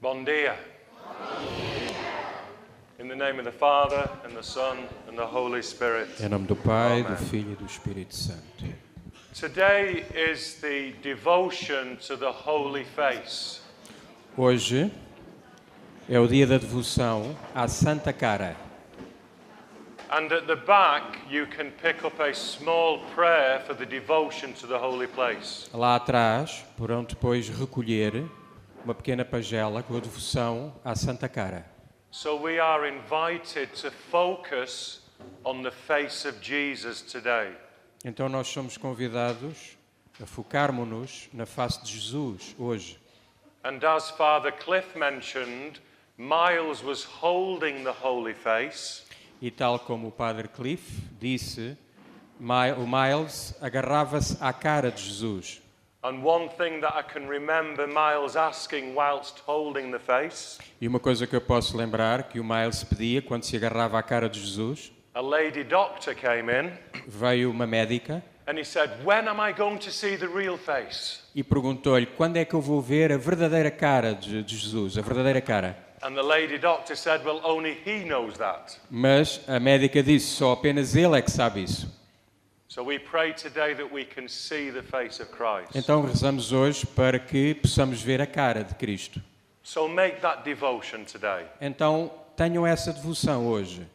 Bom dia. In the name of the Father, and the Son, and the Holy Spirit. Em nome do Pai, Amen. do Filho e do Espírito Santo. Today is the devotion to the Holy Face. Hoje é o dia da devoção à Santa Cara. And at the back you can pick up a small prayer for the devotion to the Holy Place. Lá atrás, poderão depois recolher uma pequena pagela com a devoção à Santa Cara. So we are invited to focus on the face of Jesus today. Então nós somos convidados a focarmos-nos na face de Jesus hoje. And as Father Cliff mentioned, Miles was holding the Holy Face. E tal como o Padre Cliff disse, o Miles agarrava-se à cara de Jesus. And one thing that I can remember Miles asking whilst holding the face, E uma coisa que eu posso lembrar que o Miles pedia quando se agarrava à cara de Jesus, a lady doctor came in veio uma médica and he said, "When am I going to see the real face?" e perguntou-lhe quando é que eu vou ver a verdadeira cara de Jesus, a verdadeira cara. And the lady doctor said, "Well, only he knows that." Mas a médica disse, só apenas ele é que sabe isso. So we pray today that we can see the face of Christ. Então rezamos hoje para que possamos ver a cara de Cristo. So make that devotion today. Então tenham essa devoção hoje.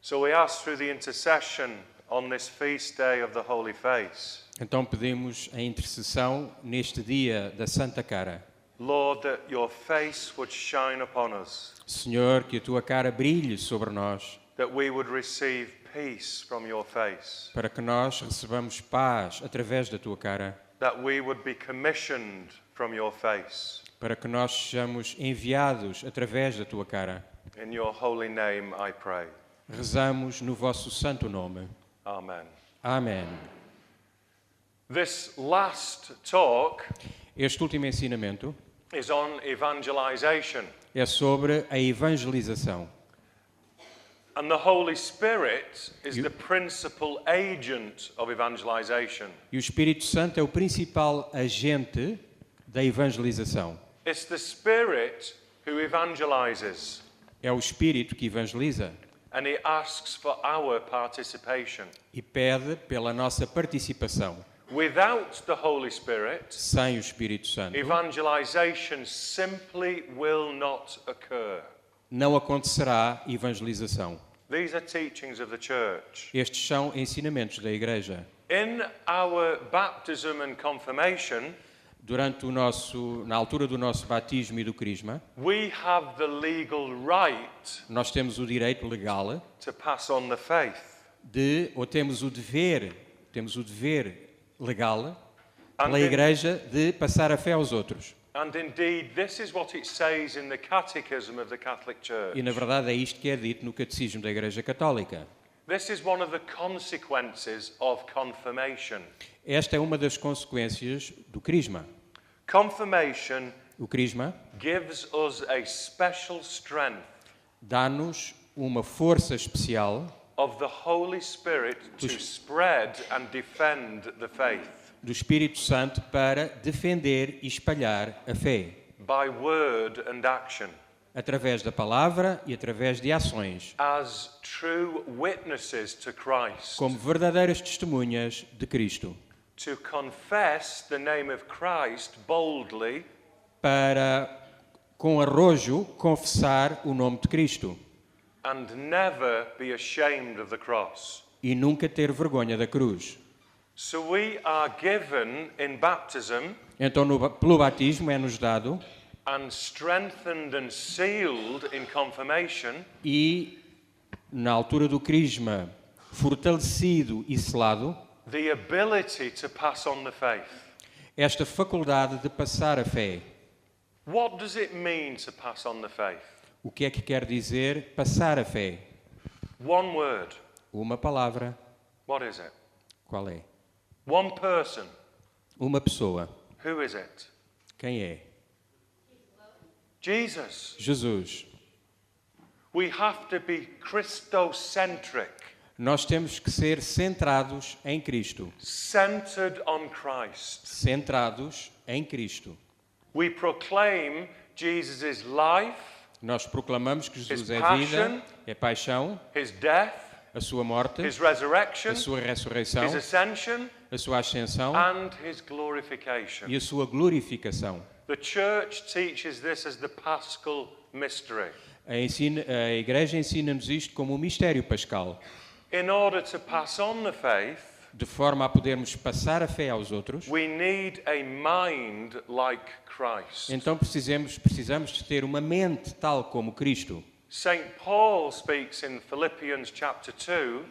So we ask through the intercession on this feast day of the Holy Face, Então pedimos a intercessão neste dia da Santa Cara. Lord, that your face would shine upon us, Senhor, que a tua cara brilhe sobre nós, that we would receive peace from your face, para que nós recebamos paz através da tua cara, that we would be commissioned from your face. para que nós sejamos enviados através da tua cara. In your holy name I pray. Rezamos no vosso santo nome. Amen. Amém. This last talk Este último ensinamento is on evangelization. é sobre a evangelização. And the Holy Spirit is the principal agent of evangelization. E o Espírito Santo é o principal agente da evangelização. It's the Spirit who evangelizes, É o Espírito que evangeliza and he asks for our participation. e pede pela nossa participação. Without the Holy Spirit, Sem o Espírito Santo, evangelization simply will not occur. não acontecerá evangelização. These are teachings of the church. Estes são ensinamentos da Igreja. In our baptism and confirmation, Na altura do nosso batismo e do crisma, we have the legal right nós temos o direito legal to pass on the faith. ou temos o dever legal pela And in- Igreja de passar a fé aos outros. And indeed, this is what it says in the Catechism of the Catholic Church. E na verdade é isto que é dito no Catecismo da Igreja Católica. This is one of the consequences of confirmation. Esta é uma das consequências do crisma. Confirmation O crisma gives us a special strength dá-nos uma força especial of the Holy Spirit to spread and defend the faith do Espírito Santo para defender e espalhar a fé, by word and action, através da palavra e através de ações, as true witnesses to Christ, como verdadeiras testemunhas de Cristo, to confess the name of Christ boldly para, com arrojo, confessar o nome de Cristo and never be ashamed of the cross. e nunca ter vergonha da cruz. So we are given in baptism Então, pelo batismo é-nos dado and strengthened and sealed in confirmation e, na altura do crisma, fortalecido e selado, the ability to pass on the faith. esta faculdade de passar a fé. What does it mean to pass on the faith? O que é que quer dizer passar a fé? One word. Uma palavra. What is it? Qual é? One person. Uma pessoa. Who is it? Quem é? Jesus. Jesus. We have to be Christocentric, Nós temos que ser centrados em Cristo. centered on Christ. Centrados em Cristo. We proclaim Jesus' life, Nós proclamamos que Jesus His é passion, vida, é paixão, His death, a sua morte, His resurrection, a sua ressurreição, His ascension, a sua ascensão and His glorification. e a sua glorificação. The church teaches this as the Paschal mystery. A Igreja ensina-nos isto como um mistério pascal, In order to pass on the faith, de forma a podermos passar a fé aos outros. we need a mind like Christ. Então precisamos de ter uma mente tal como Cristo. St. Paul speaks in Philippians chapter 2,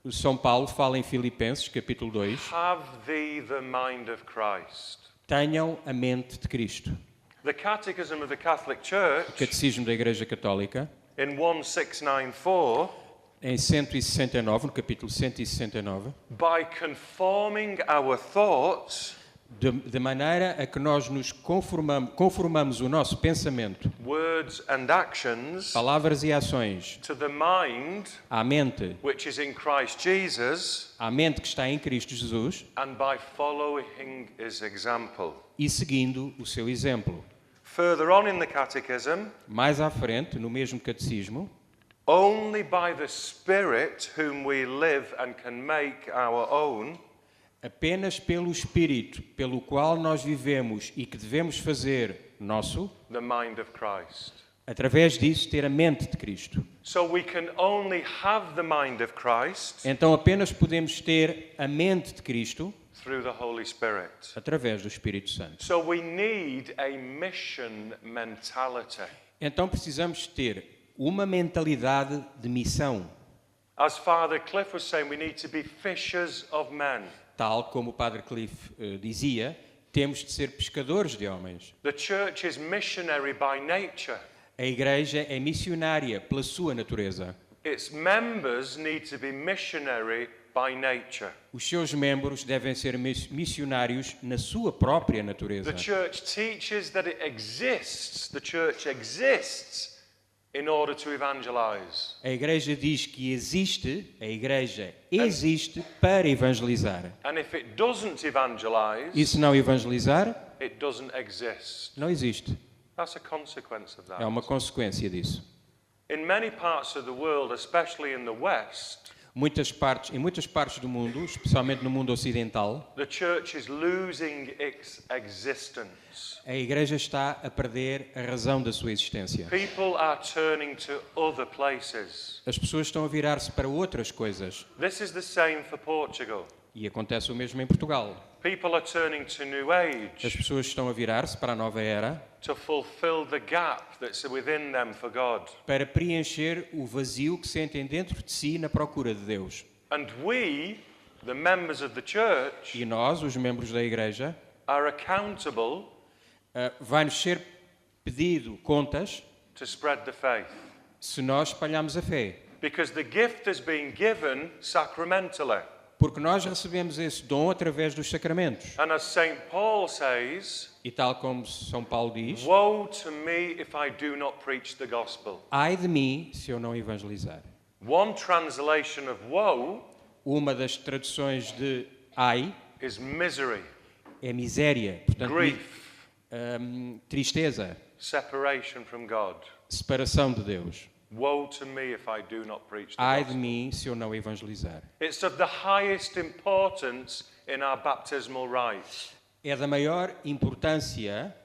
O São Paulo fala em Filipenses, capítulo 2, have thee the mind of Christ. tenham a mente de Cristo. The Catechism of the Catholic O Church Catecismo da Igreja Católica, in 1694, em 169, no capítulo 169, by conforming our thoughts, de maneira a que nós nos conformamos o nosso pensamento, words and actions palavras e ações to the mind à mente, which is in Christ Jesus, à mente que está em Cristo Jesus and by following his example. e seguindo o seu exemplo. Further on in the Catechism, Mais à frente, no mesmo catecismo, only by the Spirit whom we live and can make our own, apenas pelo Espírito pelo qual nós vivemos e que devemos fazer nosso, the mind of Christ. através disso ter a mente de Cristo. So we can only have the mind of Christ Então apenas podemos ter a mente de Cristo through the Holy Spirit. através do Espírito Santo. So we need a mission mentality. Então precisamos ter uma mentalidade de missão, As Father Cliff was saying, we need to be fishers of men. tal como o Padre Cliff dizia, temos de ser pescadores de homens. The church is missionary by nature. A Igreja é missionária pela sua natureza. Its members need to be missionary by nature. Os seus membros devem ser missionários na sua própria natureza. The church teaches that it exists. The church exists in order to evangelize. A Igreja diz que a Igreja existe para evangelizar. And if it doesn't evangelize, E se não evangelizar, it doesn't exist. não existe. That's a consequence of that. É uma consequência disso. In many parts of the world, especially in the West, Em muitas partes do mundo, especialmente no mundo ocidental, the church is losing its existence. a Igreja está a perder a razão da sua existência. People are turning to other places. As pessoas estão a virar-se para outras coisas. This is the same for Portugal. E acontece o mesmo em Portugal. People are turning to New As Age pessoas estão a virar-se para a nova era to fulfill the gap that's within them for God. para preencher o vazio que sentem dentro de si na procura de Deus. And we, the members of the church, E nós, os membros da Igreja, are accountable vai-nos ser pedido contas to spread the faith. se nós espalhamos a fé. Because the gift has been given sacramentally. Porque nós recebemos esse dom através dos sacramentos. And as St. Paul says, E tal como São Paulo diz, woe to me if I do not preach the gospel. ai de mim se eu não evangelizar. One translation of woe Uma das traduções de ai is misery, é miséria, portanto, grief, tristeza, separation from God. separação de Deus. Woe to me if I do not preach the Ai de gospel. mim se eu não evangelizar. It's of the highest importance in our baptismal rites. É da maior importância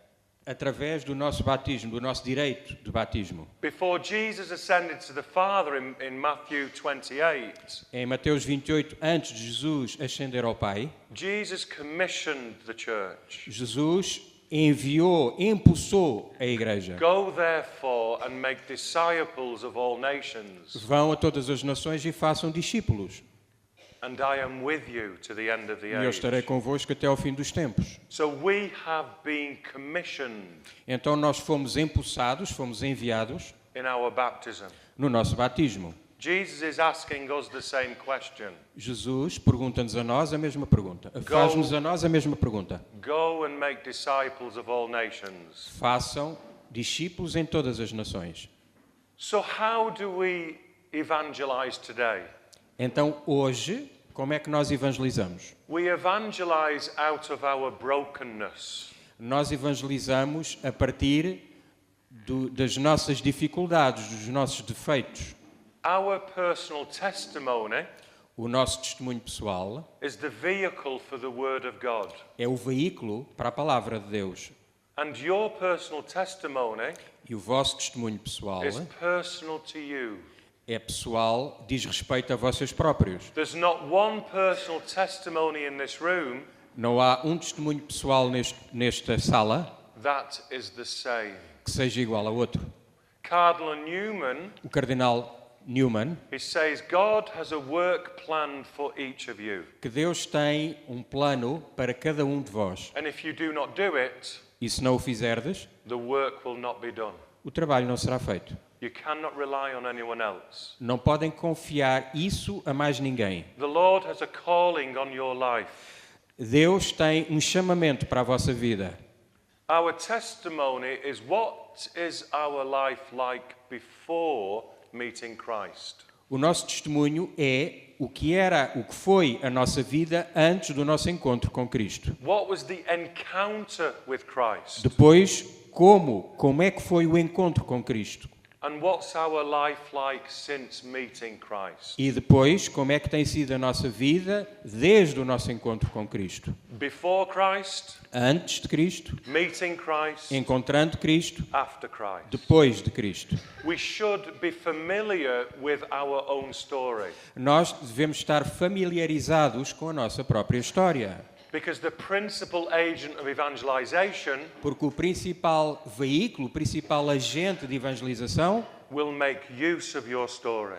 através do nosso batismo, do nosso direito de batismo. Before Jesus ascended to the Father in Matthew 28, Em Mateus 28, antes de Jesus ascender ao Pai, Jesus commissioned the church. Jesus impulsou a Igreja. Go therefore and make disciples of all nations, Vão a todas as nações e façam discípulos. and I am with you to the end of the E eu estarei age. convosco até ao fim dos tempos. So we have been commissioned Então nós fomos impulsados, fomos enviados in our baptism. no nosso batismo. Jesus is asking us the same question. Jesus pergunta-nos a nós a mesma pergunta. Faz-nos a nós a mesma pergunta. Go and make disciples of all nations. Façam discípulos em todas as nações. So how do we evangelize today? Então hoje, como é que nós evangelizamos? We evangelize out of our brokenness. Nós evangelizamos a partir das nossas dificuldades, dos nossos defeitos. Our personal testimony O nosso testemunho pessoal is the vehicle for the Word of God. é o veículo para a palavra de Deus. And your personal testimony E o vosso testemunho pessoal is personal to you. é pessoal, diz respeito a vocês próprios. There's not one personal testimony in this room Não há um testemunho pessoal nesta sala that is the same. que seja igual a outro. Cardinal Newman, O cardeal Newman, he says, God has a work planned for each of you. que Deus tem um plano para cada um de vós. And if you do not do it, E se não o fizerdes, the work will not be done. o trabalho não será feito. You cannot rely on anyone else. Não podem confiar isso a mais ninguém. The Lord has a calling on your life. Deus tem um chamamento para a vossa vida. Our testimony is what is our life like before meeting Christ. O nosso testemunho é o que foi a nossa vida antes do nosso encontro com Cristo. What was the encounter with Christ? Depois, como é que foi o encontro com Cristo? And what's our life like since meeting Christ? E depois, como é que tem sido a nossa vida desde o nosso encontro com Cristo? Before Christ, Antes de Cristo, meeting Christ, encontrando Cristo, after Christ. depois de Cristo. We should be familiar with our own story. Nós devemos estar familiarizados com a nossa própria história. Because the principal agent of evangelization Porque o principal veículo, o principal agente de evangelização, will make use of your story.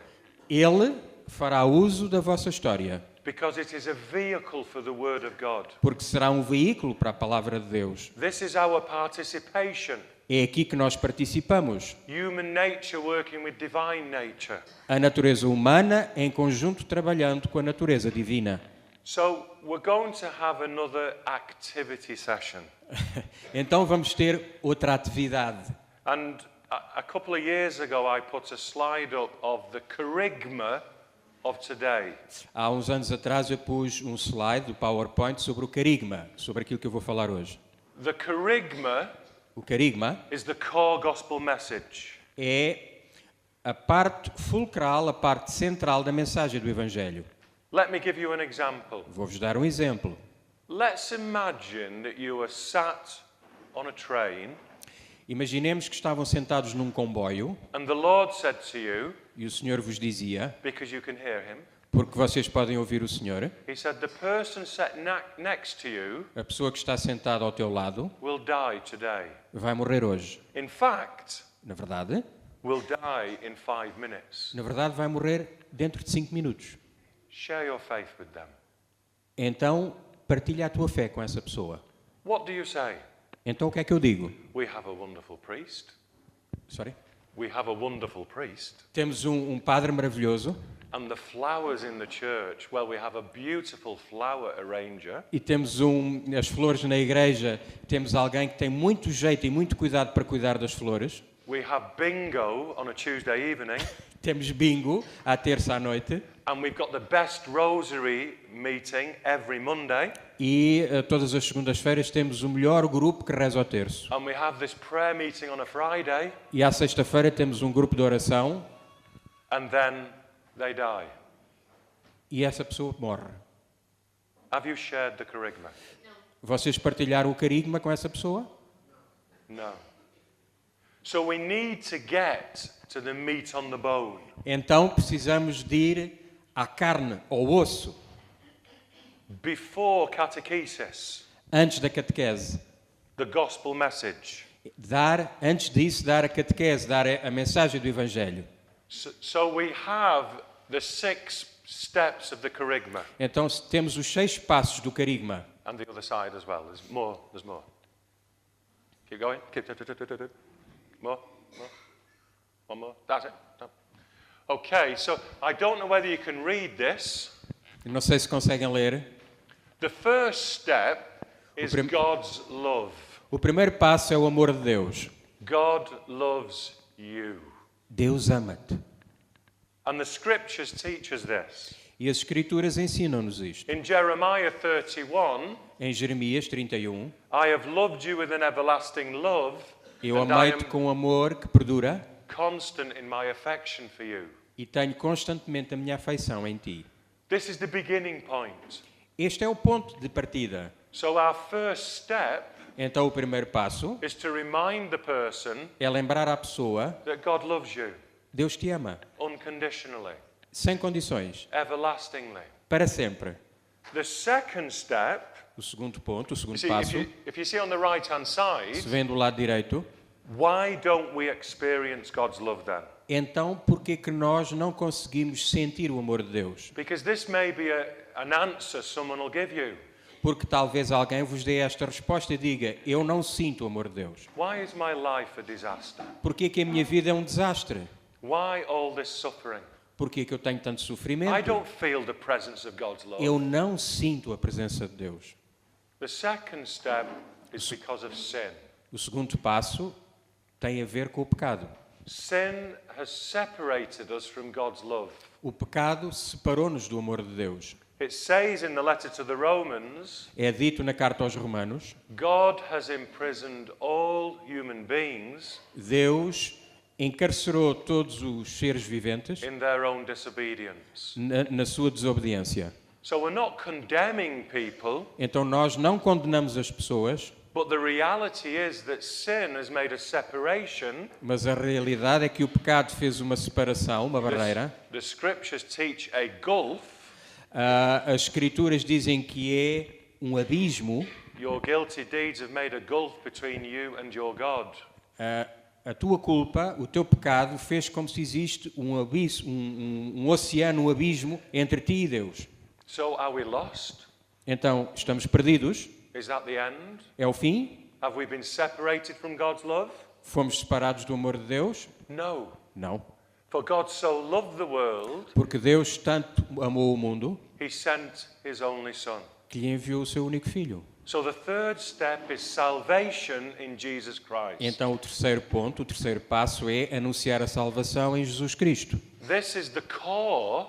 ele fará uso da vossa história. Because it is a vehicle for the Word of God. Porque será um veículo para a palavra de Deus. This is our participation. É aqui que nós participamos. Human nature working with divine nature. A natureza humana em conjunto trabalhando com a natureza divina. So we're going to have another activity session. Então vamos ter outra atividade. And a couple of years ago I put a slide up of the charisma of today. Há uns anos atrás eu pus um slide do PowerPoint sobre o carigma, sobre aquilo que eu vou falar hoje. The charisma O carigma is the core gospel message. é a parte fulcral, a parte central da mensagem do Evangelho. Let me give you an example. Vou-vos dar um exemplo. Let's imagine that you are sat on a train Imaginemos que estavam sentados num comboio and the Lord said to you, e o Senhor vos dizia, because you can hear him, porque vocês podem ouvir o Senhor, he said, the person sat next to you a pessoa que está sentada ao teu lado will die today. vai morrer hoje. In fact, Na verdade, will die in 5 minutes. vai morrer dentro de 5 minutos. Share your faith with them. Então, partilha a tua fé com essa pessoa. What do you say? Então, o que é que eu digo? We have a wonderful priest. Sorry? We have a wonderful priest. Temos um padre maravilhoso And the flowers in the church, well, we have a beautiful flower arranger. e temos as flores na igreja, temos alguém que tem muito jeito e muito cuidado para cuidar das flores. We have bingo on a Tuesday evening. Temos bingo à terça à noite And we've got the best rosary meeting every Monday. e todas as segundas-feiras temos o melhor grupo que reza ao terço. And we have this prayer meeting on a Friday. E à sexta-feira temos um grupo de oração And then they die. e essa pessoa morre. Have you shared the charisma? Vocês partilharam o carigma com essa pessoa? No. So we need to get to the meat on the bone. Então precisamos de ir à carne, ao osso, Before catechesis, antes da catequese. the gospel message. Antes disso, dar a catequese, dar a mensagem do Evangelho. So we have the 6 steps of the charisma. Então temos os 6 passos do carigma. And the other side as well. There's more. Keep going. More. One more. That's it. Done. Okay, so I don't know whether you can read this. Não sei se conseguem ler. The first step is prim- God's love. O primeiro passo é o amor de Deus. God loves you. Deus ama-te. And the scriptures teach us this. E as Escrituras ensinam-nos isto. In Jeremiah 31, Em Jeremias 31, I have loved you with an everlasting love, eu and I amei-te am com amor que perdura constant in my affection for you. e tenho constantemente a minha afeição em ti. This is the beginning point. Este é o ponto de partida. So our first step Então o primeiro passo is to remind the person é lembrar à pessoa: that God loves you Deus te ama, unconditionally, sem condições, everlastingly. para sempre. The second step, O segundo ponto, o you segundo see, passo, if you see on the right-hand side, se vem do lado direito, why don't we experience God's love then? então por que que nós não conseguimos sentir o amor de Deus? Because this may be an answer someone will give you. Porque talvez alguém vos dê esta resposta e diga: eu não sinto o amor de Deus. Why is my life a disaster? Porquê que a minha vida é um desastre? Why all this suffering? Porquê que eu tenho tanto I sofrimento? don't feel the presence of God's love. Eu não sinto a presença de Deus. The second step is because of sin. O segundo passo tem a ver com o pecado. Sin has separated us from God's love. O pecado separou-nos do amor de Deus. It says in the letter to the Romans, É dito na carta aos Romanos: God has imprisoned all human beings Deus encarcerou todos os seres viventes in their own disobedience. na sua desobediência. So we're not condemning people, Então nós não condenamos as pessoas, but the reality is that sin has made a separation. mas a realidade é que o pecado fez uma separação, uma barreira. The scriptures teach a gulf. As Escrituras dizem que é um abismo. Your guilty deeds have made a gulf between you and your God. A tua culpa, o teu pecado, fez como se existe um abismo, um oceano, um abismo entre ti e Deus. So are we lost? Então, estamos perdidos? Is that the end? É o fim? Have we been separated from God's love? Fomos separados do amor de Deus? No. Não. For God so loved the world, Porque Deus tanto amou o mundo He sent His only Son. que lhe enviou o seu único filho. So the third step is salvation in Jesus Christ. Então, o terceiro ponto, o terceiro passo é anunciar a salvação em Jesus Cristo. This is the core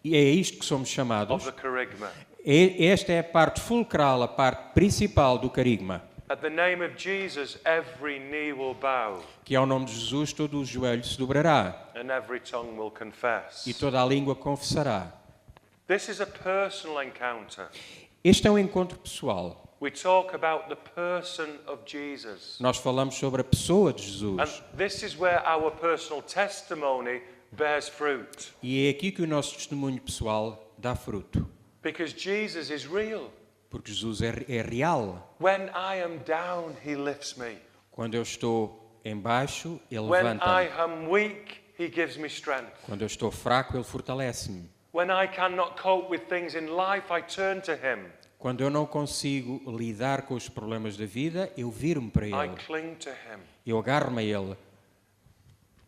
E é isto que somos of chamados. the kerygma. Esta é a parte fulcral, a parte principal do carigma. At the name of Jesus, every knee will bow Que ao nome de Jesus todo o joelho se dobrará and every tongue will confess. e toda a língua confessará. This is a personal encounter. Este é um encontro pessoal. We talk about the person of Jesus. Nós falamos sobre a pessoa de And Jesus. this is where our personal testimony bears fruit. E é aqui que o nosso testemunho pessoal dá fruto. Because Jesus is real. Porque Jesus é real. When I am down, He lifts me. Quando eu estou em baixo, Ele When I levanta-me. am weak, He gives me strength. Quando eu estou fraco, Ele fortalece-me. When I cannot cope with things in life, I turn to Him. Quando eu não consigo lidar com os problemas da vida, eu viro-me para I Ele. cling to Him. Eu agarro-me a Ele.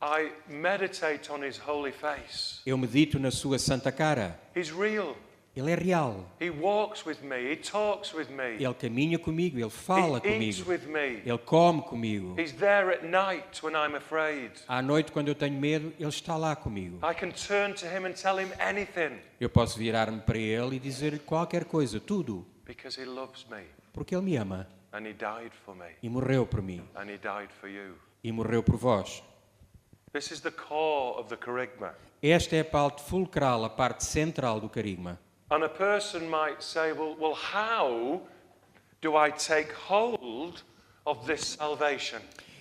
I meditate on His holy face. Eu medito na sua santa cara. He's real. Ele é real. He walks with me. He talks with me. Ele caminha comigo, Ele fala He eats comigo. with me. Ele come comigo. He's there at night when I'm afraid. À noite, quando eu tenho medo, Ele está lá comigo. I can turn to Him and tell Him anything Eu posso virar-me para Ele e dizer-lhe qualquer coisa, tudo. because He loves me Porque Ele me ama and He died for me e morreu por mim. and He died for you. E morreu por vós. This is the core of the kerygma. Esta é a parte fulcral, a parte central do carigma. And a person might say, well, how do I take hold of this salvation?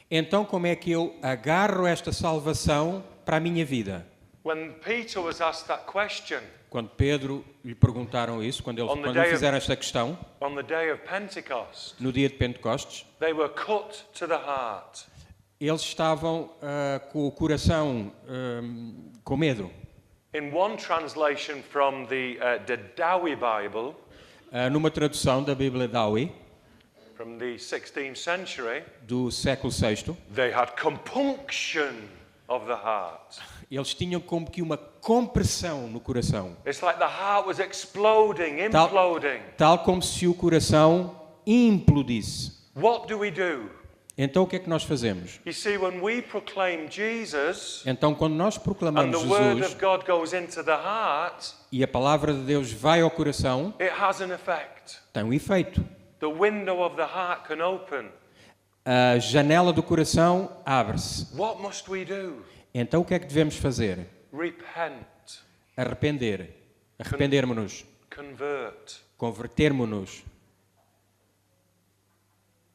Então, como é que eu agarro esta salvação para a minha vida? When Peter was asked that question Quando Pedro lhe perguntaram isso, quando lhe fizeram esta questão, on the day of Pentecost, no dia de Pentecostes, they were cut to the heart. eles estavam com o coração com medo. In one translation from the Dowie Bible, Numa tradução da Bíblia Dowie, from the 16th century, do século VI, they had compunction of the heart. eles tinham como que uma compressão no coração. It's like the heart was exploding, imploding. Tal como se o coração implodisse. What do we do? Então o que é que nós fazemos? You see, when we proclaim Jesus Então quando nós and proclamamos the word Jesus of God goes into the heart, e a palavra de Deus vai ao coração, it has an effect. tem um efeito. The window of the heart can open. A janela do coração abre-se. What must we do? Então o que é que devemos fazer? Repent, Arrependermos-nos, convert, convertermos-nos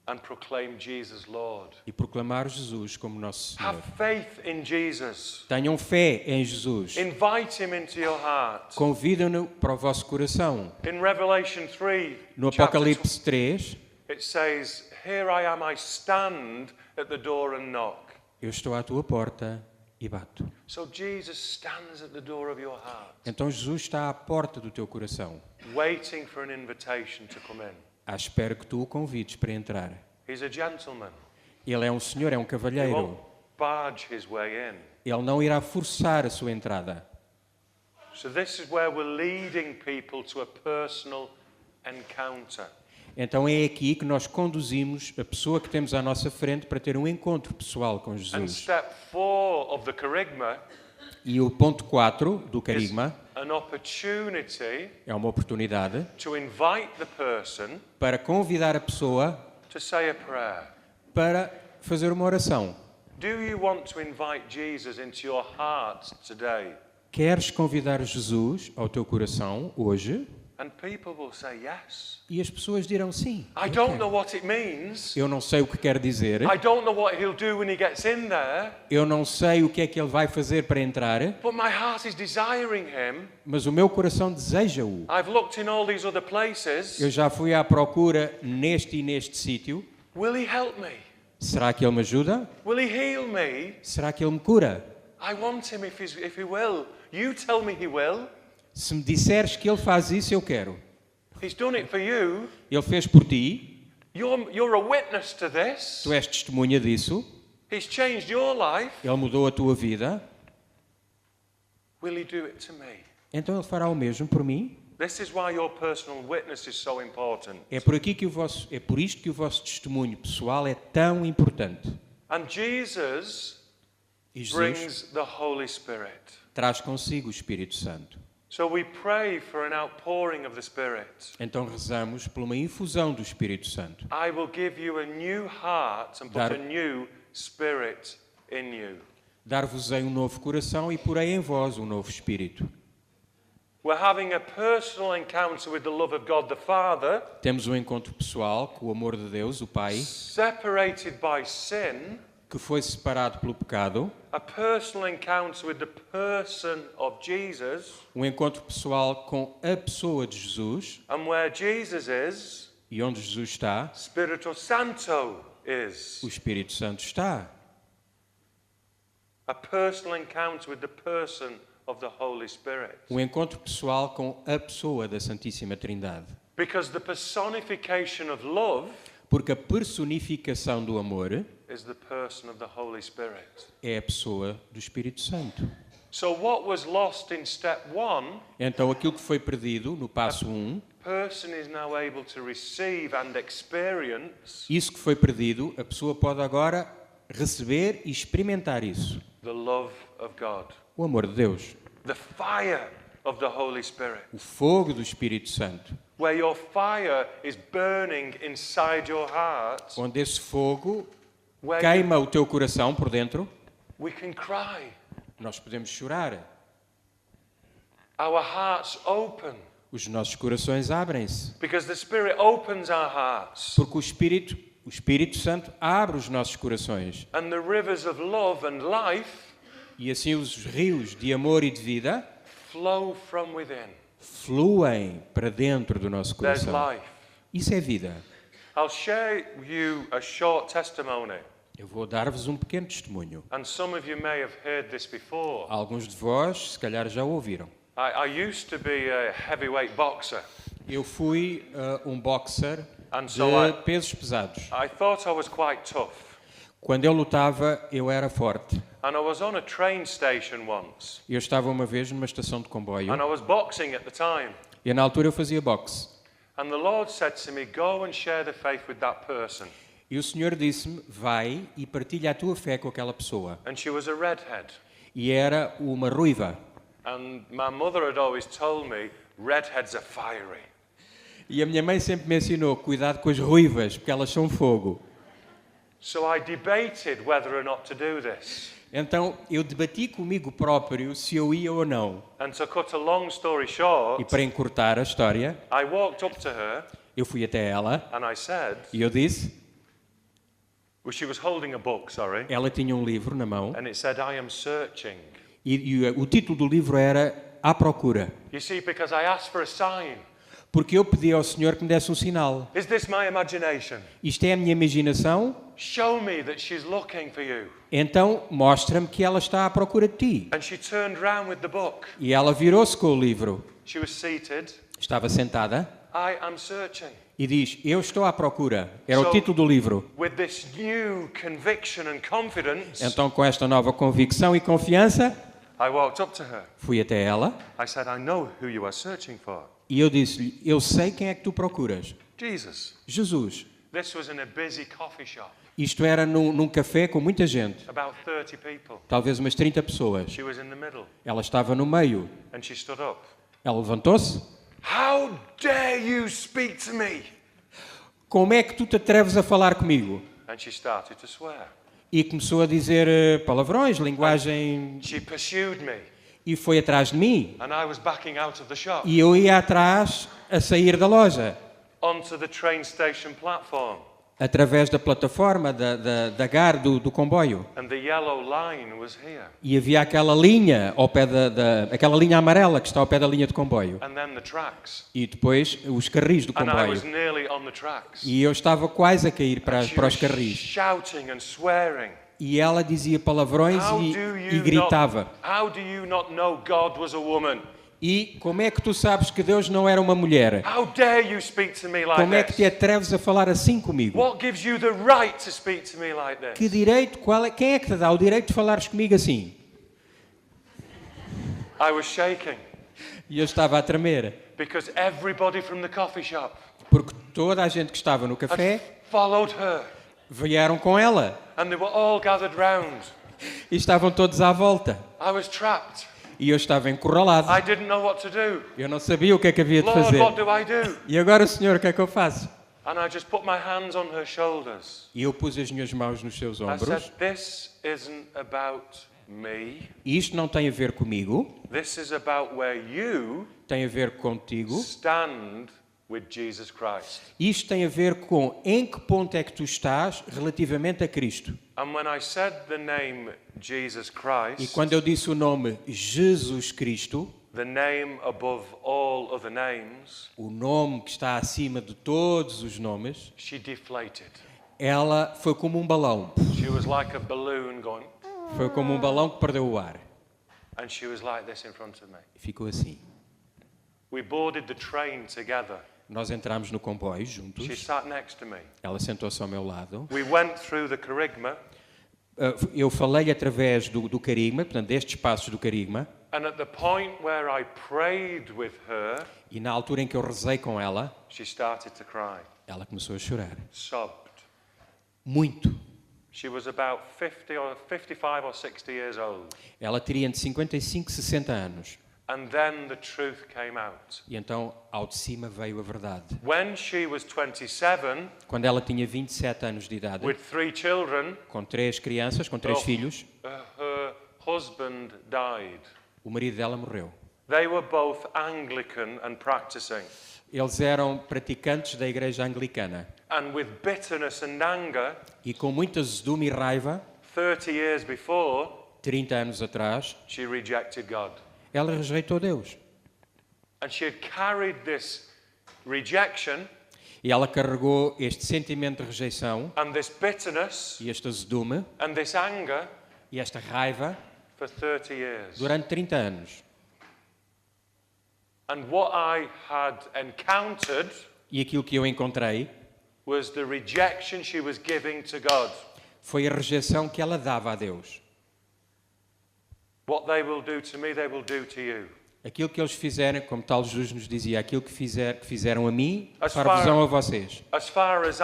and proclaim Jesus Lord. e proclamar Jesus como nosso Senhor. Have faith in Jesus. Tenham fé em Jesus. Invite him into your heart. Convidam-no para o vosso coração. In Revelation 3, No chapter Apocalipse 3, it says, "Here I am, I stand at the door and knock." eu estou à tua porta e bato. So Jesus stands at the door of your heart, Então Jesus está à porta do teu coração, waiting for an invitation to come in. à espera que tu o convides para entrar. He's a gentleman. Ele é um senhor, é um He won't cavalheiro. barge his way in. Ele não irá forçar a sua entrada. So this is where we're leading people to a personal encounter. Então é aqui que nós conduzimos a pessoa que temos à nossa frente para ter um encontro pessoal com And Jesus. step 4 of the kerygma E o ponto 4 do is Carigma an opportunity é uma oportunidade to invite the person para convidar a pessoa to say a prayer. para fazer uma oração. Do you want to invite Jesus into your heart today? Queres convidar Jesus ao teu coração hoje? And people will say yes. E as pessoas dirão sim. I eu don't quero. know what it means. Eu não sei o que quer dizer. I don't know what he'll do when he gets in there. Eu não sei o que é que ele vai fazer para entrar. But my heart is desiring him. Mas o meu coração deseja-o. I've looked in all these other places. Eu já fui à procura neste e neste sítio. Will he help me? Será que ele me ajuda? Will he heal me? Será que ele me cura? I want him if he will. You tell me he will. Se me disseres que ele faz isso, eu quero. He's done it for you. Ele fez por ti. You're a witness to this. Tu és testemunha disso. He's changed your life. Ele mudou a tua vida. Will he do it to me? Então ele fará o mesmo por mim. This is why your personal witness is so important. É por isto que o vosso testemunho pessoal é tão importante. And Jesus E Jesus brings the Holy Spirit. traz consigo o Espírito Santo. So we pray for an outpouring of the Spirit. Então rezamos por uma infusão do Espírito Santo. I will give you a new heart and put Dar- a new spirit in you. Dar-vos-ei um novo coração e porei em vós um novo espírito. We're having a personal encounter with the love of God the Father, Temos um encontro pessoal com o amor de Deus, o Pai, separated by sin, que foi separado pelo pecado. a personal encounter with the person of Jesus, Um encontro pessoal com a pessoa de Jesus. and where Jesus is, E onde Jesus está, Spiritu Santo is. o Espírito Santo está. A personal encounter with the person of the Holy Spirit. Um encontro pessoal com a pessoa da Santíssima Trindade. Because the personification of love Porque a personificação do amor is the person of the Holy Spirit. é a pessoa do Espírito Santo. So what was lost in step 1, Então aquilo que foi perdido no passo 1, person is now able to receive and experience isso que foi perdido, a pessoa pode agora receber e experimentar isso. the love of God, O amor de Deus. the fire of the Holy Spirit, O fogo do Espírito Santo. where your fire is burning inside your heart, Onde esse fogo where queima o teu coração por dentro, we can cry. nós podemos chorar. Our hearts open Os nossos corações abrem-se. because the Spirit opens our hearts. Porque o Espírito Santo abre os nossos corações. And the rivers of love and life E assim os rios de amor e de vida flow from within. fluem para dentro do nosso There's coração. life. Isso é vida. I'll share you a short testimony. Eu vou dar-vos um pequeno testemunho. And some of you may have heard this before. Alguns de vós, se calhar, já o ouviram. I used to be a heavyweight boxer. Eu fui um boxer And de so I- pesos pesados. I thought I was quite tough. Quando eu lutava, eu era forte. And I was on a train station once. Eu estava uma vez numa estação de comboio And I was boxing at the time. e na altura eu fazia boxe. And the Lord said to me, go and share the faith with that person. E o Senhor disse-me, vai e partilha a tua fé com aquela pessoa. And she was a redhead. E era uma ruiva. And my mother had always told me, redheads are fiery. E a minha mãe sempre me ensinou, cuidado com as ruivas, porque elas são fogo. So I debated whether or not to do this. Então, eu debati comigo próprio se eu ia ou não. And to cut a long story E short, para encurtar a história, I walked up to her eu fui até ela and I said, e eu disse, well, she was holding a book, sorry, ela tinha um livro na mão, and it said, I am searching. e o título do livro era À Procura. You see, because I asked for a sign. Porque eu pedi ao Senhor que me desse um sinal. Is this my imagination? Isto é a minha imaginação? Show me that she's looking for you. Então mostra-me que ela está à procura de ti. And she turned round with the book. E ela virou-se com o livro. She was seated. Estava sentada I am searching. e diz, eu estou à procura. Era o So- título do livro. With this new conviction and confidence, Então, com esta nova convicção e confiança, I walked up to her. fui até ela I said, I know who you are searching for. e eu disse-lhe, eu sei quem é que tu procuras. Jesus. Jesus. This was in a busy coffee shop, Isto era num café com muita gente. about 30 people. Talvez umas 30 pessoas. She was in the middle, Ela estava no meio. and she stood up. Ela levantou-se. How dare you speak to me? Como é que tu te atreves a falar comigo? And she started to swear. E começou a dizer palavrões, linguagem... She pursued me, E foi atrás de mim. and I was backing out of the shop E eu ia atrás a sair da loja. onto the train station platform. Através da plataforma, da GAR, do comboio. And the yellow line was here. E havia aquela linha, ao pé aquela linha amarela que está ao pé da linha de comboio. And then the tracks. E depois os carris do And I was comboio. nearly on the tracks. E eu estava quase a cair para She os was carris. shouting and swearing. E ela dizia palavrões e gritava. How do you not know God was a woman? E como é que tu sabes que Deus não era uma mulher? How dare you speak to me like Como é que te this? atreves a falar assim comigo? What gives you the right to speak to me like Que this? direito, quem é que te dá o direito de falares comigo assim? I was shaking E eu estava a tremer, because everybody from the coffee shop porque toda a gente que estava no had café followed her, vieram com ela and they were all gathered round. e estavam todos à volta. I was trapped. E eu estava encurralado. I didn't know what to do. Eu não sabia o que é que havia de Lord, fazer. what do I do? E agora, Senhor, o que é que eu faço? And I just put my hands on her shoulders. E eu pus as minhas mãos nos seus I ombros. said, this isn't about me. E isto não tem a ver comigo, This is about where you tem a ver contigo. stand with Jesus Christ. Isto tem a ver com em que ponto é que tu estás relativamente a Cristo. And when I said the name Jesus E Christ, quando eu disse o nome Jesus Cristo, the name above all other names, o nome que está acima de todos os nomes, she deflated. ela foi como um balão. She was like a balloon going, Foi como um balão que perdeu o ar. and she was like this in front of me. E ficou assim. We boarded the train together. Nós entramos no comboio She juntos. sat next to me. Ela sentou-se ao meu lado. We went through the Kerygma, Eu falei através do Carigma, portanto, destes passos do Carigma, and at the point where I prayed with her, e na altura em que eu rezei com ela, she started to cry, ela começou a chorar. sobbed. Muito. She was about 50 or 55 or 60 years old. Ela teria entre 55 e 60 anos. And then the truth came out. E então, ao de cima veio a verdade. When she was 27, Quando ela tinha 27 anos de idade, with 3 children, com 3 crianças, com 3 Oh. filhos, her husband died. o marido dela morreu. They were both Anglican and practicing. Eles eram praticantes da igreja anglicana. And with bitterness and anger, E com muita azedume e raiva, 30 years before, 30 anos atrás, she rejected God. ela rejeitou Deus. And she had carried this rejection E ela carregou este sentimento de rejeição, and this bitterness e este azedume, and this anger e esta raiva for 30 years. durante 30 anos. And what I had encountered E aquilo que eu encontrei was the rejection she was giving to God. foi a rejeição que ela dava a Deus. What they will do to me, they will do to you. Aquilo que eles fizeram, como tal Jesus nos dizia, aquilo que fizeram a mim, As far-vos-ão a vocês. As far as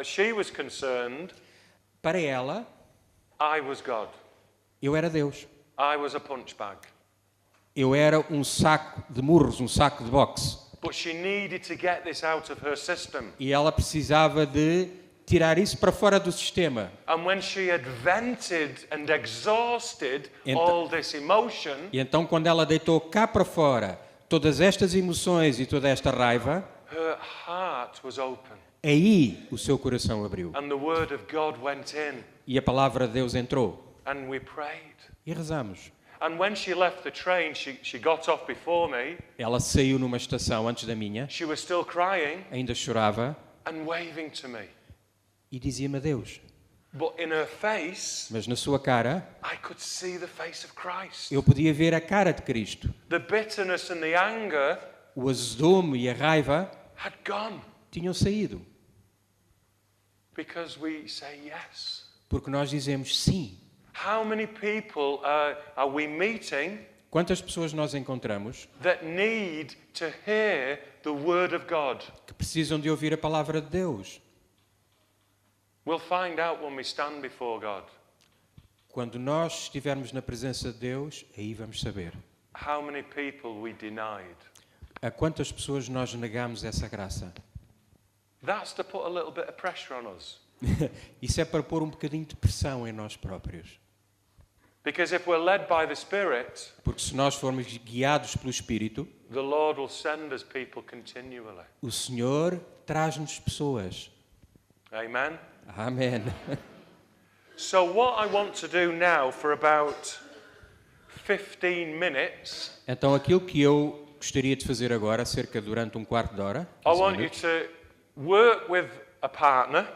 she was concerned, Para ela, I was God. eu era Deus. I was a punch bag. Eu era um saco de murros, um saco de boxe. But she needed to get this out of her system. E ela precisava de tirar isso para fora do sistema. And when she had vented and exhausted Então- all this emotion, E então, quando ela deitou cá para fora todas estas emoções e toda esta raiva, her heart was open. aí o seu coração abriu. And the word of God went in. E a palavra de Deus entrou. And we prayed. E rezamos. And when she left the train, she got off before me. Ela saiu numa estação antes da minha, She was still crying ainda chorava and waving to me. e dizia-me adeus. But in her face, Mas na sua cara, I could see the face of Christ. eu podia ver a cara de Cristo. The bitterness and the anger O azedume e a raiva had gone tinham saído. because we say yes. Porque nós dizemos sim. How many people are we meeting Quantas pessoas nós encontramos that need to hear the word of God? que precisam de ouvir a palavra de Deus? We'll find out when we stand before God. Quando nós estivermos na presença de Deus, aí vamos saber. How many people we denied. A quantas pessoas nós negamos essa graça? That's to put a little bit of pressure on us. Isso é para pôr um bocadinho de pressão em nós próprios. Because if we're led by the Spirit, Porque se nós formos guiados pelo Espírito, the Lord will send us people continually. o Senhor traz-nos pessoas. Amen? Amém. So what I want to do now for about 15 minutes, Então aquilo que eu gostaria de fazer agora, cerca durante um quarto de hora, I 15 want you minutos, to work with a partner.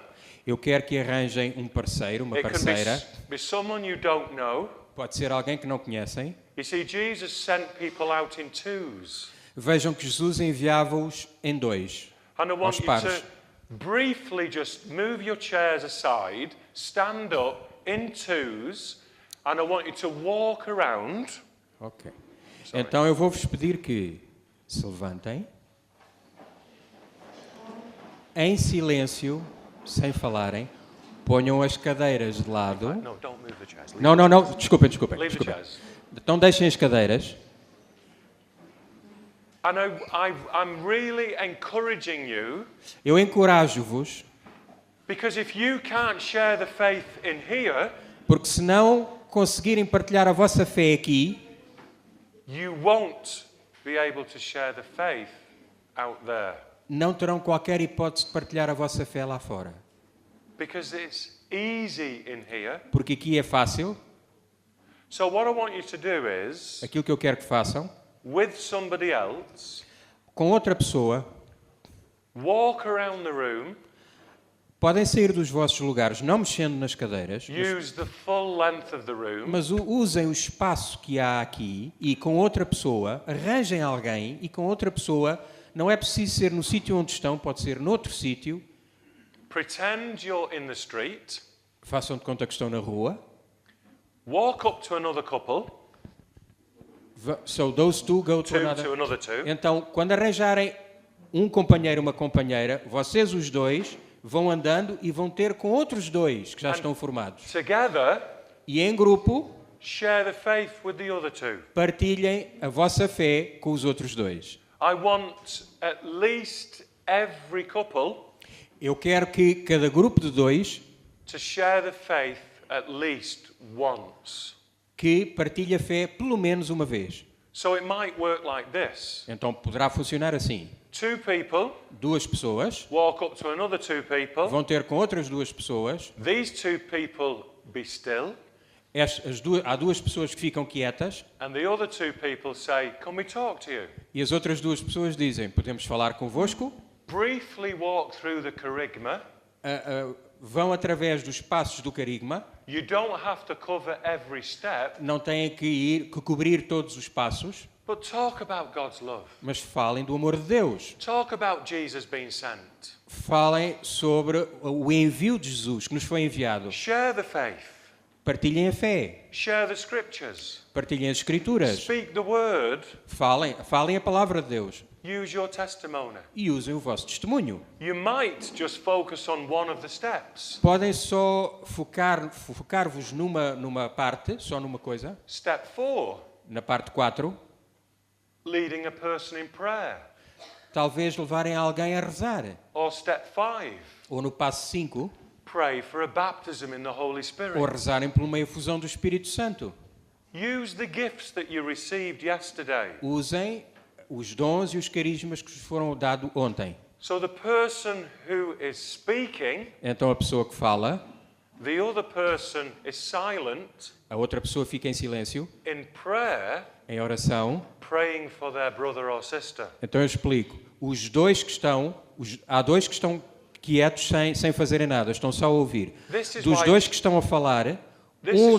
eu quero que arranjem um parceiro, uma It can parceira. be someone you don't know. Pode ser alguém que não conhecem. You see, Jesus sent people out in twos. Vejam que Jesus enviava-os em dois, And I want aos you pares. to briefly just move your chairs aside, stand up in twos, and I want you to walk around. Ok. Então eu vou-vos pedir que se levantem, em silêncio, sem falarem, ponham as cadeiras de lado. No, don't move the chairs. Não, desculpem. Leave the chairs. Então deixem as cadeiras. And I'm really encouraging you, Eu encorajo-vos, because if you can't share the faith in here, porque se não conseguirem partilhar a vossa fé aqui, you won't be able to share the faith out there. não terão qualquer hipótese de partilhar a vossa fé lá fora. Because it's easy in here. Porque aqui é fácil. So what I want you to do is, Aquilo que eu quero que façam, with somebody else, com outra pessoa, walk around the room, podem sair dos vossos lugares, não mexendo nas cadeiras, use the full length of the room, mas usem o espaço que há aqui e com outra pessoa, arranjem alguém e com outra pessoa, não é preciso ser no sítio onde estão, pode ser noutro sítio, pretend you're in the street, façam de conta que estão na rua. walk up to another couple, So those two go to to another. another two, Então, quando arranjarem um companheiro e uma companheira, vocês os dois vão andando e vão ter com outros dois que já estão formados. together, E em grupo, share the faith with the other two. partilhem a vossa fé com os outros dois. I want at least every couple Eu quero que cada grupo de dois to share the faith at least once. que partilhe a fé pelo menos uma vez. So it might work like this. Então poderá funcionar assim. Two people Duas pessoas walk up to another two people. vão ter com outras duas pessoas. These two people be still. Há duas pessoas que ficam quietas And the other two people say, can we talk to you? e as outras duas pessoas dizem, podemos falar convosco? Briefly walk through the kerygma. Vão através dos passos do carigma, You don't have to cover every step, não têm que cobrir todos os passos, but talk about God's love. mas falem do amor de Deus. Talk about Jesus being sent. Falem sobre o envio de Jesus que nos foi enviado. Share the faith. Partilhem a fé. Share the scriptures. Partilhem as escrituras. Speak the word. Falem a palavra de Deus. Use your testimony. E usem o vosso testemunho. You might just focus on one of the steps. Podem só focar-vos numa parte, só numa coisa. Step 4, Na parte 4, leading a person in prayer. talvez levarem alguém a rezar. Or step 5, Ou no passo 5, pray for a baptism in the Holy Spirit. ou rezarem por uma efusão do Espírito Santo. Use the gifts that you received yesterday. Usem os dons e os carismas que vos foram dados ontem. So the person who is speaking, Então a pessoa que fala, the other person is silent a outra pessoa fica em silêncio, in prayer, em oração. praying for their brother or sister. Então eu explico. Há dois que estão quietos sem fazerem nada, estão só a ouvir. Dos dois que estão a falar,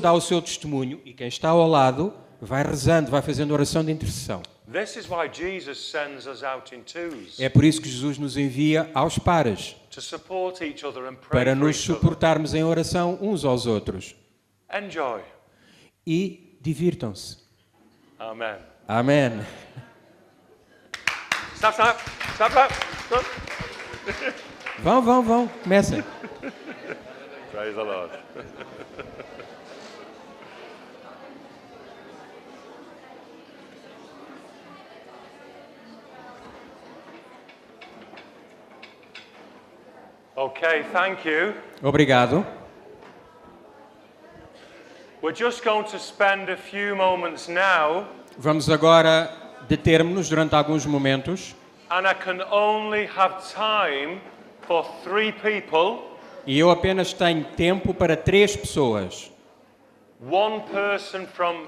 dá o seu testemunho e quem está ao lado vai rezando, vai fazendo oração de intercessão. This is why Jesus sends us out in twos, É por isso que Jesus nos envia aos pares, to support each other and pray para for nos each other. suportarmos em oração uns aos outros. Enjoy. E divirtam-se. Amen. Amém. Snap, snap, snap, snap. snap. Vão, comecem. Praise the Lord. Okay, thank you. Obrigado. We're just going to spend a few moments now, Vamos agora deter-nos durante alguns momentos and I can only have time for 3 people. e eu apenas tenho tempo para 3 pessoas. One person from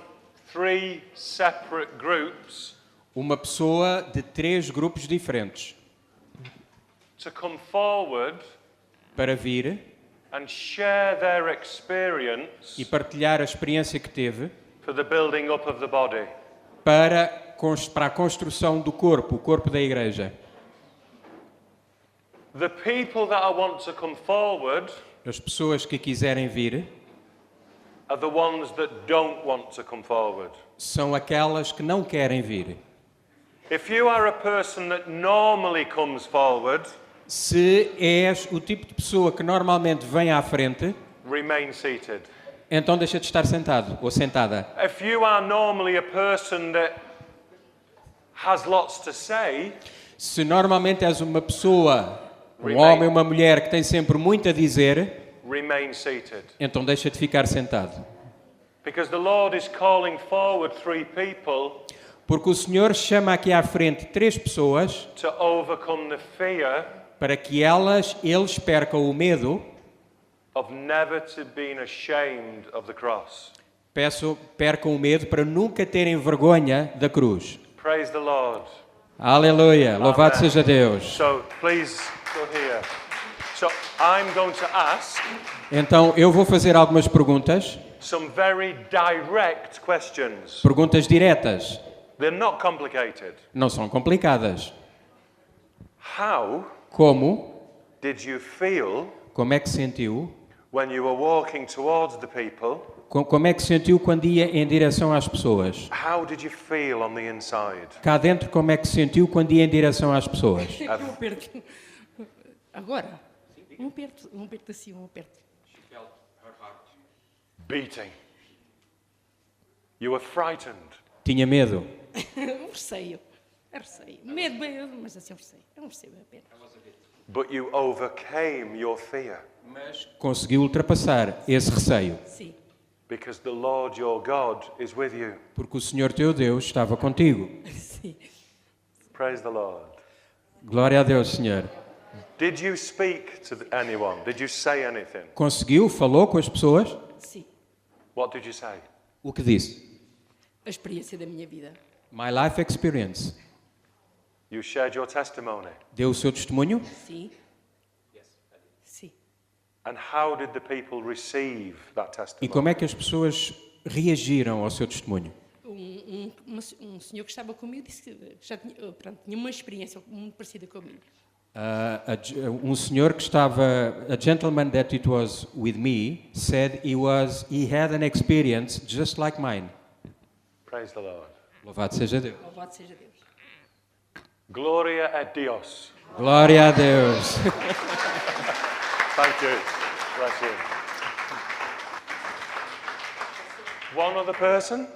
3 separate groups Uma pessoa de 3 grupos diferentes to come forward para vir and share their experience e partilhar a experiência que teve for the building up of the body. para a construção do corpo, o corpo da igreja. The people that I want to come forward As pessoas que quiserem vir are the ones that don't want to come forward. são aquelas que não querem vir. If you are a person that normally comes forward, Se és o tipo de pessoa que normalmente vem à frente, remain seated. então deixa de estar sentado ou sentada. If you are normally a person that has lots to say, Se normalmente és uma pessoa, um homem ou uma mulher que tem sempre muito a dizer, remain seated. então deixa de ficar sentado. Because the Lord is calling forward 3 people Porque o Senhor chama aqui à frente 3 pessoas to overcome the fear para que eles percam o medo, of never to being ashamed of the cross. percam o medo para nunca terem vergonha da cruz. Praise the Lord. Aleluia, louvado Amen. seja Deus. So please go here. So I'm going to ask Então eu vou fazer algumas perguntas, some very direct questions. perguntas diretas, They're not complicated. não são complicadas. How Como did you feel é que sentiu? when you were walking towards the people? Como é que sentiu quando ia em direção às pessoas? How did you feel on the inside? Cá dentro, como é que sentiu quando ia em direção às pessoas? Eu aperto. Agora? Um aperto assim, um aperto. Beating. You were frightened. Tinha medo. Um receio. É receio. Medo, mas assim, é um receio apenas. But you overcame your fear. Mas conseguiu ultrapassar esse receio. Sim. Because the Lord your God is with you. Porque o Senhor teu Deus estava contigo. Sim. Praise the Lord. Glória a Deus, Senhor. Did you speak to anyone? Did you say anything? Conseguiu? Falou com as pessoas? Sim. What did you say? O que disse? A experiência da minha vida. My life experience. You shared your testimony. Deu o seu testemunho? Sim. Sim. And how did the people receive that E testimony? como é que as pessoas reagiram ao seu testemunho? Um senhor que estava comigo disse que já tinha uma experiência muito parecida comigo. Um senhor que estava, a gentleman that it was with me, said he had an experience just like mine. Praise the Lord. Louvado seja Deus. Louvado seja Deus. Gloria a Dios. Glória a Deus. Thank you. Bless you. One other person?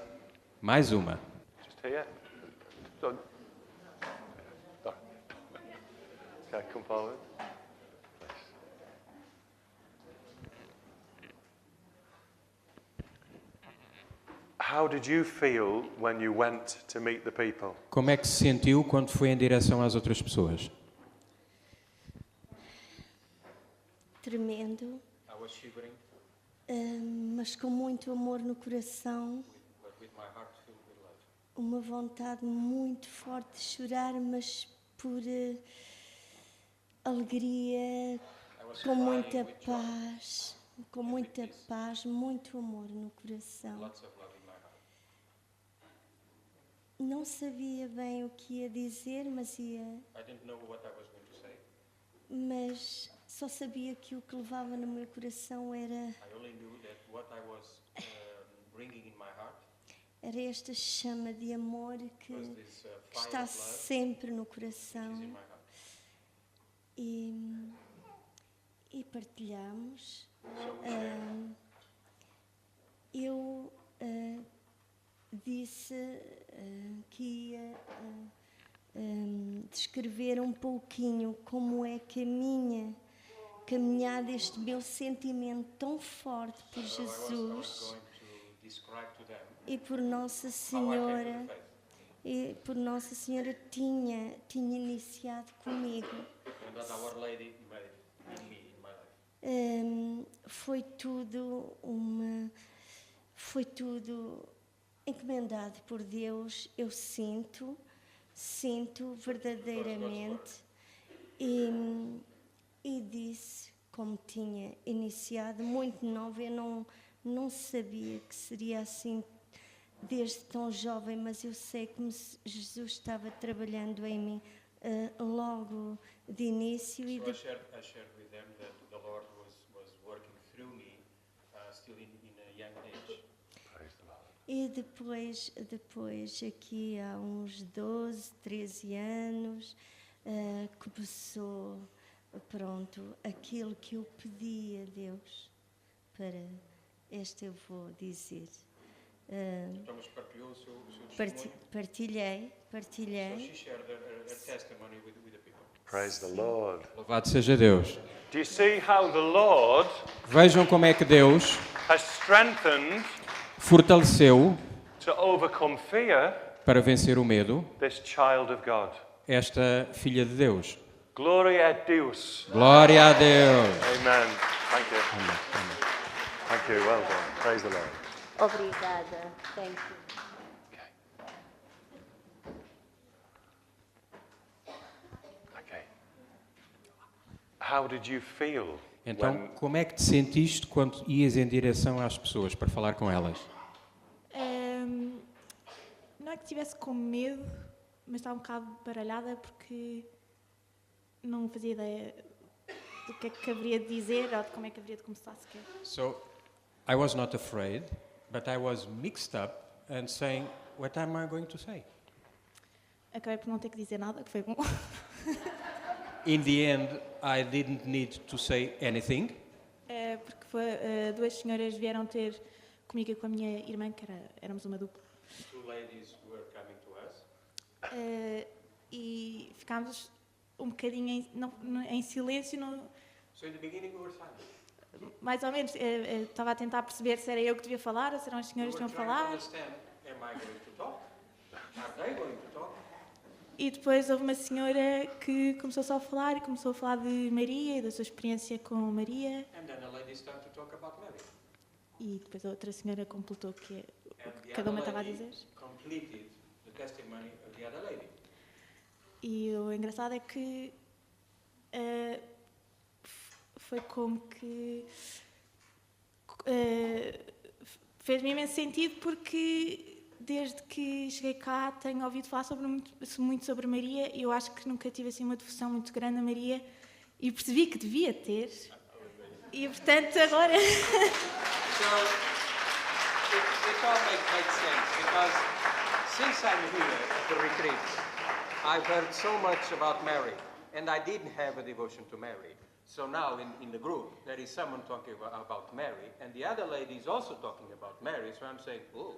Mais uma. Just here. Done. Okay, come forward. How did you feel when you went to meet the people? Como é que se sentiu quando foi em direção às outras pessoas? Tremendo, mas com muito amor no coração, uma vontade muito forte de chorar, mas por alegria, com muita paz, muito amor no coração. Não sabia bem o que ia dizer, mas só sabia que o que levava no meu coração era esta chama de amor que está sempre no coração. E partilhamos. Eu disse que ia descrever um pouquinho como é que a minha caminhada, este meu sentimento tão forte por Jesus e por Nossa Senhora, tinha iniciado comigo. Foi tudo encomendado por Deus. Eu sinto verdadeiramente, e disse como tinha iniciado muito nova. Eu não sabia que seria assim desde tão jovem, mas eu sei que Jesus estava trabalhando em mim logo de início. I shared with them that the Lord was working through me still in a young age. E depois aqui há uns 12, 13 anos, começou, aquilo que eu pedi a Deus para eu vou dizer. Então, mas partilhou o seu testemunho? Partilhei. So she shared her testimony with the people. Praise the Lord. Louvado seja Deus. Do you see how the Lord Vejam como é que Deus has strengthened fortaleceu to overcome fear para vencer o medo this child of God? esta filha de Deus. Gloria a Deus. Glória a Deus. Amen. Thank you. Thank you. Well done. Praise the Lord. Obrigada. Thank you. Okay. How did you feel Então, como é que te sentiste quando ias em direção às pessoas para falar com elas? Não é que estivesse com medo, mas estava um bocado baralhada porque não fazia ideia do que é que haveria de dizer ou de como é que haveria de começar sequer. So, I was not afraid, but I was mixed up and saying, what am I going to say? Acabei por não ter que dizer nada, que foi bom. In the end, I didn't need to say anything. Porque duas senhoras vieram ter comigo e com a minha irmã, que éramos uma dupla. Two ladies were coming to us. E ficámos um bocadinho em silêncio. So in the beginning we were silent. Mais ou menos, estava a tentar perceber se era eu que devia falar ou se eram as senhoras que iam falar. Am I going to talk? Are they going to talk? E depois houve uma senhora que começou só a falar e começou a falar de Maria e da sua experiência com Maria. And then a lady started to talk about Mary. E depois a outra senhora completou o que And the cada uma other estava a lady dizer. completed the testimony of the other lady. E o engraçado é que foi como que fez-me imenso sentido porque desde que cheguei cá, tenho ouvido falar muito sobre Maria e eu acho que nunca tive assim uma devoção muito grande a Maria e percebi que devia ter. E, portanto, agora... It all makes sense, because since I'm here at the retreat, I've heard so much about Mary, and I didn't have a devotion to Mary. So now in the group, there is someone talking about Mary, and the other lady is also talking about Mary, so I'm saying, oh,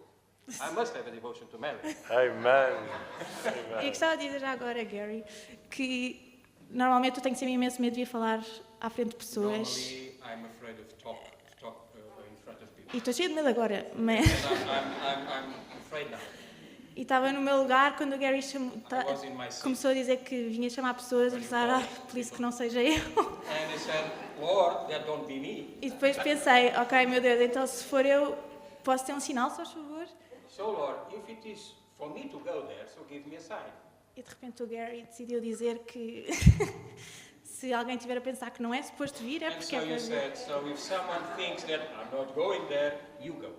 I must have a devotion to Mary. Amen. E gostava de dizer já agora, Gary, que normalmente eu tenho sempre imenso medo de vir falar à frente de pessoas. Normally, I'm afraid of talk in front of people. E estou cheia de medo agora, mas... I'm afraid now. E estava no meu lugar quando o Gary começou a dizer que vinha chamar pessoas e pensar, por isso que não seja eu. And he said, Lord, that don't be me. E depois pensei, ok, meu Deus, então se for eu, posso ter um sinal, se faz favor? So Lord, if it is for me to go there, so give me a sign. E de repente o Gary decidiu dizer que se alguém tiver a pensar que não é suposto vir, é porque é para vir. Said, so if someone thinks that I'm not going there, you go.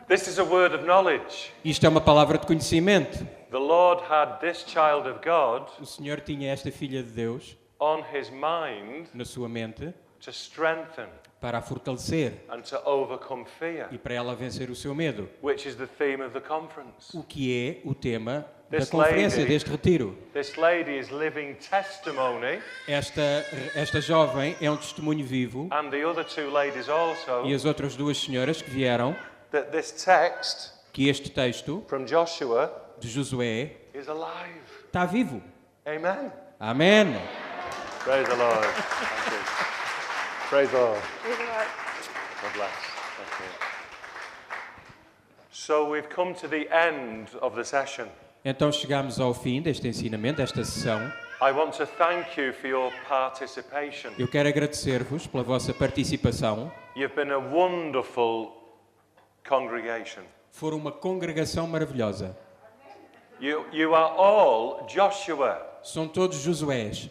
This is a word of knowledge. Isto é uma palavra de conhecimento. The Lord had this child of God O Senhor tinha esta filha de Deus on his mind na sua mente to strengthen para a fortalecer and to overcome fear, e para ela vencer o seu medo, which is the theme of the conference. o que é o tema da This conferência, lady- deste retiro. This lady is living testimony, Esta jovem é um testemunho vivo, and the other two ladies also, e as outras duas senhoras que vieram, that this text que este texto from Joshua de Josué is alive. está vivo. Amen. Amém. Praise the Lord. Thank you. Praise the Lord. God bless. Thank you. So we've come to the end of the session. Então chegamos ao fim deste ensinamento, desta sessão. I want to thank you for your participation. Eu quero agradecer-vos pela vossa participação. You've been a wonderful congregation. Foram uma congregação maravilhosa. You are all Joshua. São todos Josués.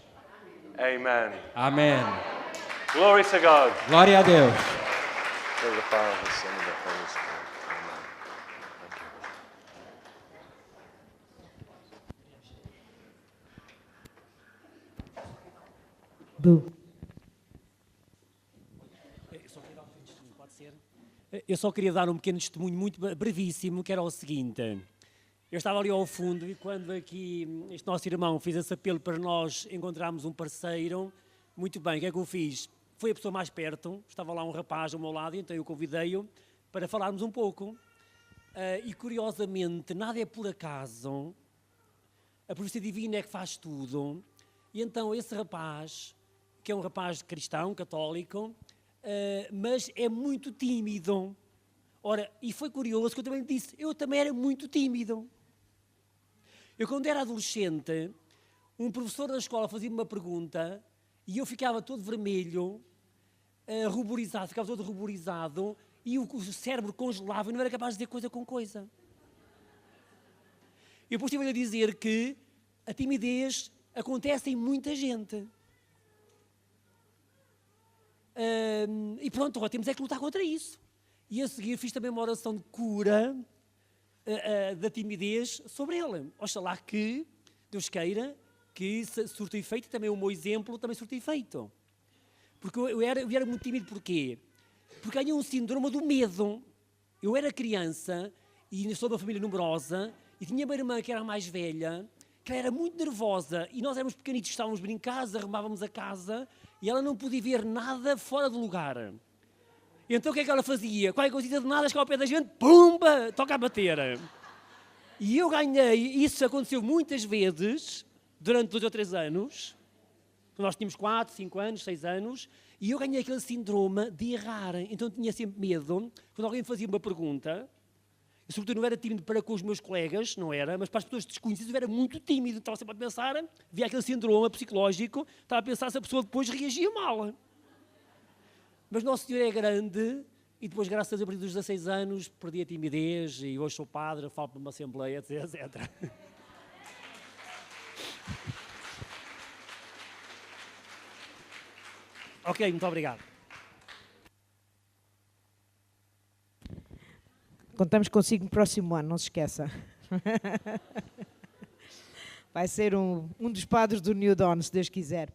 Amen. Amém. Glory to God. Glória a Deus. Glory to the Father, the Son, and the Holy Spirit. Amen. Eu só queria dar um pequeno testemunho muito brevíssimo, que era o seguinte. Eu estava ali ao fundo e quando aqui este nosso irmão fez esse apelo para nós encontrarmos um parceiro, muito bem, o que é que eu fiz? Foi a pessoa mais perto, estava lá um rapaz ao meu lado, então eu convidei-o para falarmos um pouco. E curiosamente, nada é por acaso, a profecia divina é que faz tudo. E então esse rapaz, que é um rapaz cristão, católico, mas é muito tímido. Ora, e foi curioso que eu também lhe disse, eu também era muito tímido. Eu quando era adolescente, um professor da escola fazia-me uma pergunta e eu ficava todo vermelho, ruborizado, ficava todo ruborizado e o cérebro congelava e não era capaz de dizer coisa com coisa. Eu depois estive a dizer que a timidez acontece em muita gente. E pronto, agora temos é que lutar contra isso. E a seguir fiz também uma oração de cura da timidez sobre ele. Oxalá que Deus queira que surta efeito, também o meu exemplo também surta efeito. Porque eu era muito tímido, porquê? Porque ganhei um síndrome do medo. Eu era criança e sou de uma família numerosa e tinha uma irmã que era a mais velha, que ela era muito nervosa e nós éramos pequenitos, estávamos a brincar, arrumávamos a casa e ela não podia ver nada fora do lugar. Então o que é que ela fazia? Qualquer coisa de nada, chegava ao pé da gente, pumba, toca a bater. E eu ganhei, isso aconteceu muitas vezes, durante 2 ou 3 anos, nós tínhamos 4, 5 anos, 6 anos, e eu ganhei aquele síndrome de errar. Então eu tinha sempre medo, quando alguém fazia uma pergunta, eu sobretudo não era tímido para com os meus colegas, não era, mas para as pessoas desconhecidas eu era muito tímido, estava sempre a pensar, via aquele síndrome psicológico, estava a pensar se a pessoa depois reagia mal. Mas Nosso Senhor é grande e depois, graças a Deus, a partir dos 16 anos, perdi a timidez e hoje sou padre, falo para uma assembleia, etc. Ok, muito obrigado. Contamos consigo no próximo ano, não se esqueça. Vai ser um dos padres do New Dawn, se Deus quiser.